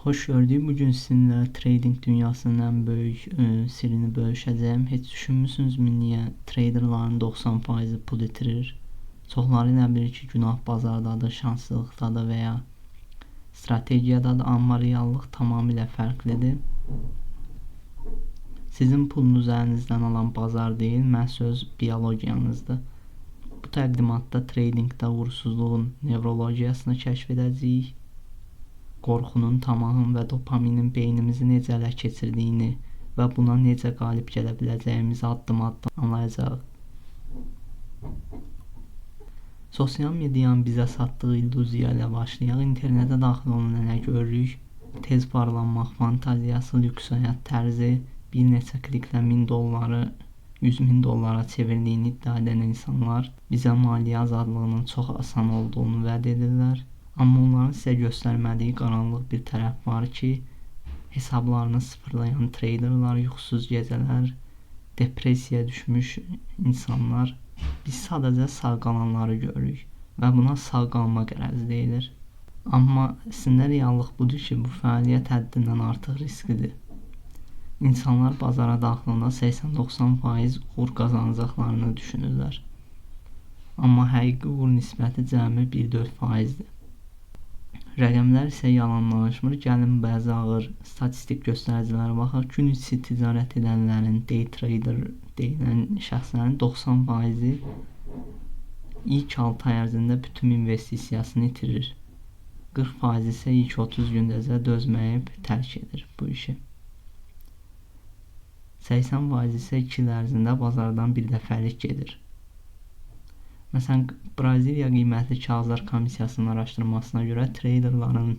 Hoş gördük. Bugün sizinle trading dünyasının en büyük sirrini bölüşeceğim. Hiç düşünmüşsünüzmü niye traderların 90%'i pul itirir? Çoxları ilə bilir ki, günah bazardadır, şanslılıqdadır veya stratejiyadadır, amma reallıq tamamilə fərqlidir. Sizin pulunuz əlinizdən alan bazar deyil, məhz öz biologiyanızdır. Bu təqdimatda tradingdə uğursuzluğun nevrologiyasını kəşf edəcəyik. Qorxunun, tamahın və dopaminin beynimizi necə ələ keçirdiyini və buna necə qalib gələ biləcəyimizi addım-addım anlayacağıq. Sosial medianın bizə satdığı illüziya ilə başlayaq. İnternetə daxil olanda nə görürük? Tez varlanmaq fantaziyası, lüks həyat tərzi, bir neçə kliklə $1000'ı $100.000'a çevirdiyini iddia edən insanlar bizə maliyyə azadlığının çox asan olduğunu vəd edirlər. Amma onların sizə göstərmədiyi qaranlıq bir tərəf var ki, hesablarını sıfırlayan traderlar, yuxusuz gecələr, depressiyaya düşmüş insanlar. Biz sadəcə sağ qalanları görürük və buna sağ qalma qərəzi deyilir. Amma əslində reallıq budur ki, bu fəaliyyət həddindən artıq risklidir. İnsanlar bazara daxilində 80-90% uğur qazanacaqlarını düşünürlər. Amma həqiqi uğur nisbəti cəmi 1-4%'dir. Rəqəmlər isə yalan danışmır. Gəlin bəzi ağır statistik göstəricilərə baxaq. Gün içi ticarət edənlərin, day trader deyilən şəxslərin 90%-i ilk 6 ay ərzində bütün investisiyasını itirir. 40% isə ilk 30 gündəcə dözməyib tərk edir bu işi. 80% isə 2 il ərzində bazardan bir dəfəlik gedir. Məsələn, Braziliya qiymətli kağızlar komissiyasının araşdırmasına görə traderların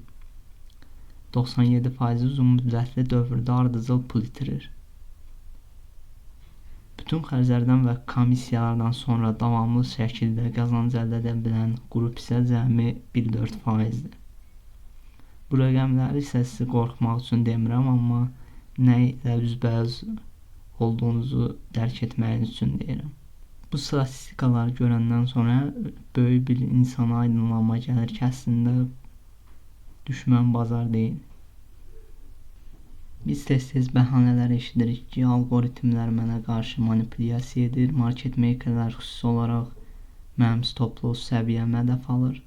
97% uzun müddətli dövrdə ardıcıl pul itirir. Bütün xərclərdən və komissiyalardan sonra davamlı şəkildə qazanc əldə edə bilən qrup isə cəmi 1-4%'dir. Bu rəqəmləri isə sizi qorxmaq üçün demirəm, amma nə ilə üzbəüz olduğunuzu dərk etməyiniz üçün deyirəm. Bu statistikaları görəndən sonra böyük bir insana aydınlanma gəlir ki, əslində düşmən bazar deyil. Biz tez-tez bəhanələr eşidirik ki, algoritmlər mənə qarşı manipulyasiya edir, market makerlər xüsusi olaraq mənim stop loss səviyyəmə hədəf alır.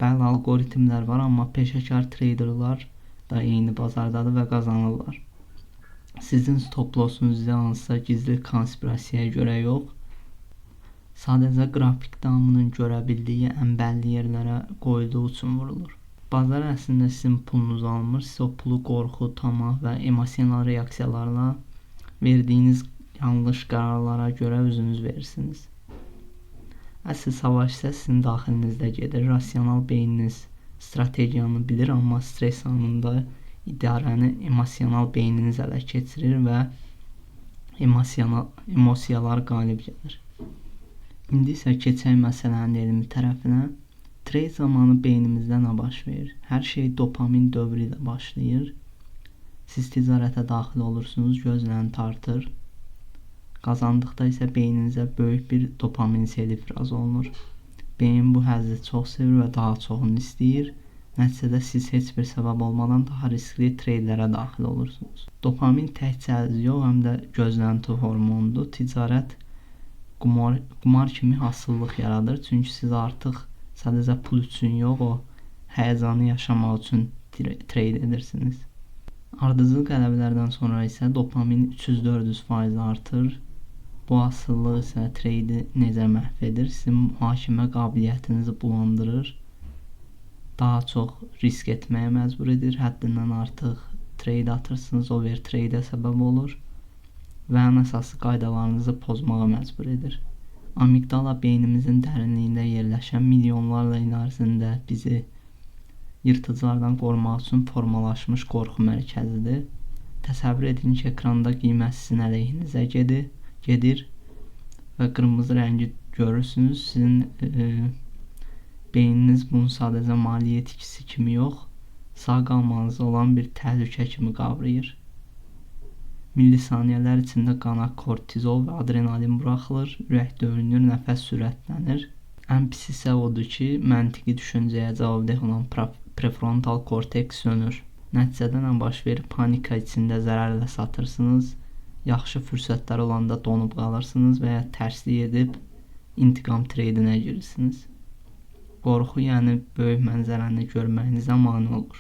Bəli, algoritmlər var, amma peşəkar traderlar da eyni bazardadır və qazanırlar. Sizin stop lossunuz hansısa gizli konspirasiyaya görə yox, sadəcə qrafik damının görə bildiyi ən bəlli yerlərə qoyulduğu üçün vurulur. Bazar əslində sizin pulunuzu almır, siz o pulu qorxu, tamah və emosional reaksiyalarla verdiyiniz yanlış qərarlara görə özünüz verirsiniz. Əsl savaş isə sizin daxilinizdə gedir. Rasional beyniniz strategiyanı bilir, amma stres anında idarəni emosional beyniniz ələ keçirir və emosiyalar qalib gəlir. İndi isə keçək məsələnin elmi tərəfinə. Trade zamanı beynimizdə nə baş verir? Hər şey dopamin dövrü ilə başlayır. Siz ticarətə daxil olursunuz, gözləni tartır. Qazandıqda isə beyninizə böyük bir dopamin seli ifraz olunur. Beyin bu həzzi çox sevir və daha çoxunu istəyir. Nəticədə siz heç bir səbəb olmadan daha riskli treylərə daxil olursunuz. Dopamin təkcə həzz yox, həm də gözlənti hormonudur. Ticarət qumar kimi asıllıq yaradır. Çünki siz artıq sadəcə pul üçün yox, o həyəcanı yaşamaq üçün trade edirsiniz. Ardıcıl qələbələrdən sonra isə dopamin 300-400% artır. Bu asıllıq isə trade necə məhv edir? Sizin mühakimə qabiliyyətinizi bulandırır. Daha çox risk etməyə məcbur edir. Həddindən artıq trade atırsınız, overtrade səbəb olur və ən əsası qaydalarınızı pozmağa məcbur edir. Amigdala beynimizin dərinliyində yerləşən milyonlarla il ərzində bizi yırtıcılardan qorumaq üçün formalaşmış qorxu mərkəzidir. Təsəvvür edin ki, ekranda qiymət sizin əleyhinizə gedir və qırmızı rəngi görürsünüz. Sizin beyniniz bunu sadəcə maliyyə etkisi kimi yox, sağ qalmanızda olan bir təhlükə kimi qavrayır. Millisaniyələr içində qana kortizol və adrenalin buraxılır, ürək döyünür, nəfəs sürətlənir. Ən pis isə odur ki, məntiqi düşüncəyə cavabdeh olan prefrontal korteks sönür. Nəticədə nə baş verir? Panika içində zərərlə satırsınız. Yaxşı fürsətlər olanda donub qalırsınız və ya tərslik edib intiqam treydinə girirsiniz. Qorxu, yəni böyük mənzərəni görməyinizə mane olur.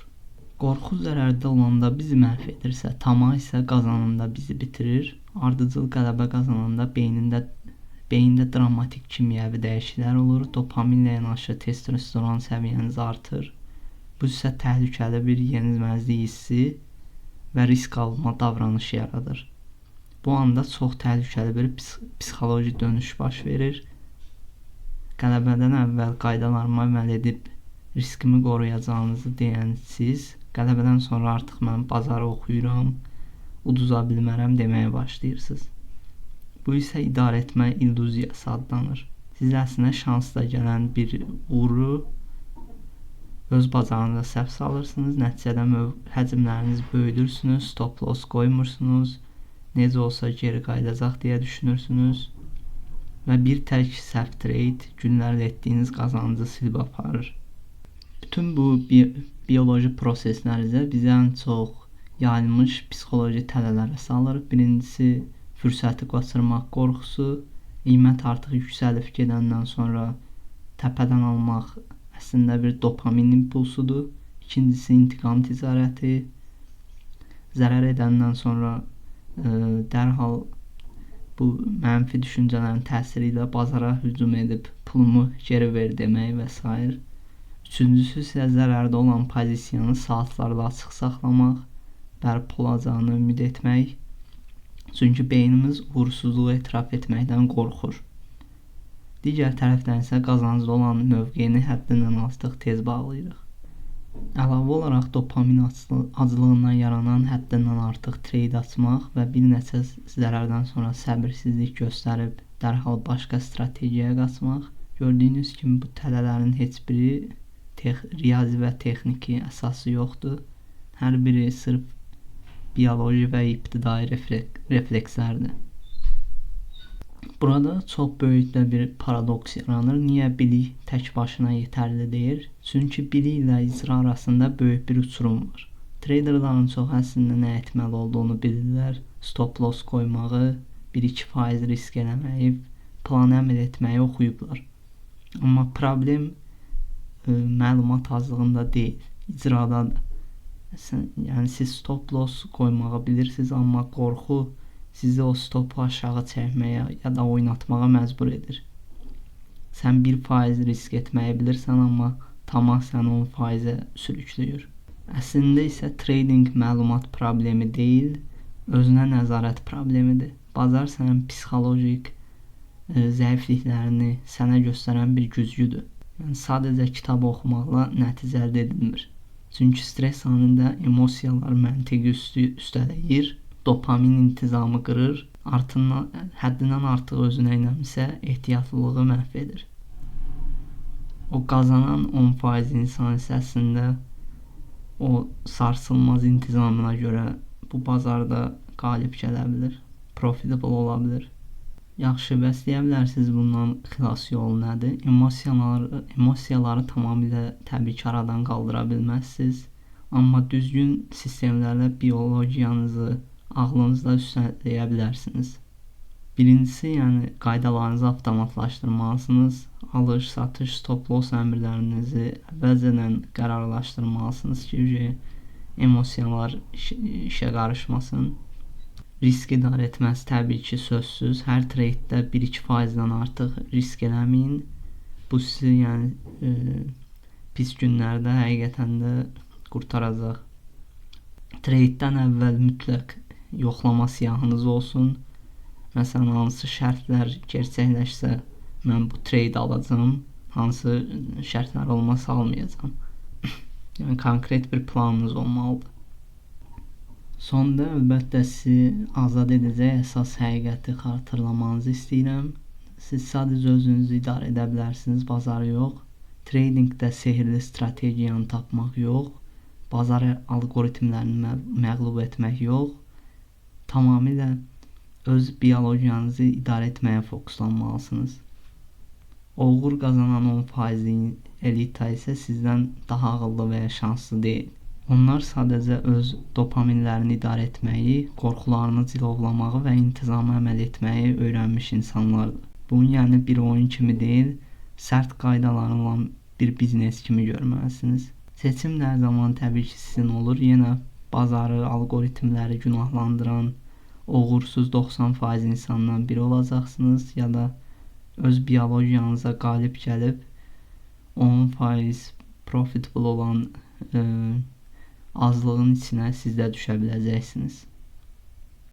Qorxu zərərdə olanda bizi məhv edirsə, tamah isə qazananda bizi bitirir. Ardıcıl qələbə qazananda beyində dramatik kimyəvi dəyişikliklər olur. Dopaminlə yanaşı testosteron səviyyəniz artır. Bu isə təhlükəli bir yenilməzlik hissi və risk alma davranışı yaradır. Bu anda çox təhlükəli bir psixoloji dönüş baş verir. Qələbədən əvvəl qaydalarıma əməl edib riskimi qoruyacağınızı deyən siz, qələbədən sonra artıq mən bazarı oxuyuram, uduza bilmərəm deməyə başlayırsınız. Bu isə idarə etmə illüziyası adlanır. Siz əslində şansla gələn bir uğuru öz bacarığınıza səhv salırsınız, nəticədə həcmlərinizi böyüdürsünüz, stop loss qoymursunuz, necə olsa geri qayıdacaq deyə düşünürsünüz və bir tək səhv trade günlərlə etdiyiniz qazancı silib aparır. Bütün bu bioloji proseslər isə bizə ən çox yayılmış psixoloji tələlərə salır. Birincisi, fürsəti qaçırmaq qorxusu, qiymət artıq yüksəlib gedəndən sonra təpədən almaq əslində bir dopamin impulsudur. İkincisi, intiqam ticarəti. Zərər edəndən sonra dərhal bu mənfi düşüncələrin təsiri ilə bazara hücum edib pulumu geri ver demək və s. Üçüncüsü isə zərərdə olan pozisiyanı saatlarla açıq saxlamaq, bərpa olacağını ümid etmək. Çünki beynimiz uğursuzluğu etiraf etməkdən qorxur. Digər tərəfdən isə qazanclı olan mövqeyini həddindən artıq tez bağlayırıq. Əlavə olaraq dopamin acılığından yaranan həddindən artıq trade açmaq və bir neçə zərərdən sonra səbirsizlik göstərib dərhal başqa strategiyaya qaçmaq. Gördüyünüz kimi bu tələlərin heç biri riyazi və texniki əsası yoxdur. Hər biri sırf bioloji və ibtidai reflekslərdir. Burada çox böyük də bir paradoks yaranır. Niyə bilik tək başına yetərli deyil? Çünki bilik ilə icra arasında böyük bir uçurum var. Traderların çox əslində nə etməli olduğunu bilirlər. Stop loss qoymağı, 1-2% risk eləməyi, planı əməl etməyi oxuyublar. Amma problem məlumat azlığında deyil, icradadır. Yəni siz stop loss qoymağı bilirsiniz, amma qorxu sizi o stopu aşağı çəkməyə ya da oynatmağa məcbur edir. Sən 1% risk etməyi bilirsən, amma tamah səni 10%-ə sürükləyir. Əslində isə trading məlumat problemi deyil, özünə nəzarət problemidir. Bazar sənin psixolojik zəifliklərini sənə göstərən bir güzgüdür. Yəni sadəcə kitab oxumaqla nəticə əldə edilmir. Çünki stres anında emosiyalar məntiqi üstələyir, dopamin intizamı qırır, həddindən artıq özünə inanırsa ehtiyatlılığı məhv edir. O qazanan 10% insan isə əslində o sarsılmaz intizamına görə bu bazarda qalib gələ bilir, profitable ola bilir. Yaxşı, bəs deyə bilərsiniz bundan xilas yolu nədir? Emosiyaları tamamilə təbii ki aradan qaldıra bilməzsiniz, amma düzgün sistemlərlə biologiyanızı ağlınızda üstləyə bilərsiniz. Birincisi, yəni qaydalarınızı avtomatlaşdırmalısınız. Alış, satış, stop loss əmrlərinizi əvvəlcədən qərarlaşdırmalısınız ki, emosiyalar işə qarışmasın. Risk idarə etməsi təbii ki sözsüz. Hər tradedə 1-2%-dən artıq risk eləməyin. Bu sizi pis günlərdə həqiqətən də qurtaracaq. Tradedən əvvəl mütləq yoxlama siyahınız olsun. Məsələn, hansı şərtlər gerçəkləşsə mən bu trade alacağım, hansı şərtlər olmasa almayacağam. Yəni konkret bir planınız olmalıdır. Sonda əlbəttə sizi azad edəcək əsas həqiqəti xatırlamanızı istəyirəm. Siz sadəcə özünüzü idarə edə bilərsiniz, bazarı yox. Tradingdə sehirli strategiyanı tapmaq yox. Bazar algoritmlərini məğlub etmək yox. Tamamilə öz biologiyanızı idarə etməyə fokuslanmalısınız. Uğur qazanan 10%-in elita isə sizdən daha ağıllı və ya şanslı deyil. Onlar sadəcə öz dopaminlərini idarə etməyi, qorxularını cilovlamağı və intizama əməl etməyi öyrənmiş insanlardır. Bunu yəni bir oyun kimi deyil, sərt qaydaları olan bir biznes kimi görməlisiniz. Seçim də hər zaman təbii ki sizin olur. Yenə bazarı, alqoritmləri günahlandıran uğursuz 90% insandan biri olacaqsınız ya da öz biologiyanıza qalib gəlib 10% profitable olan azlığın içinə siz də düşə biləcəksiniz.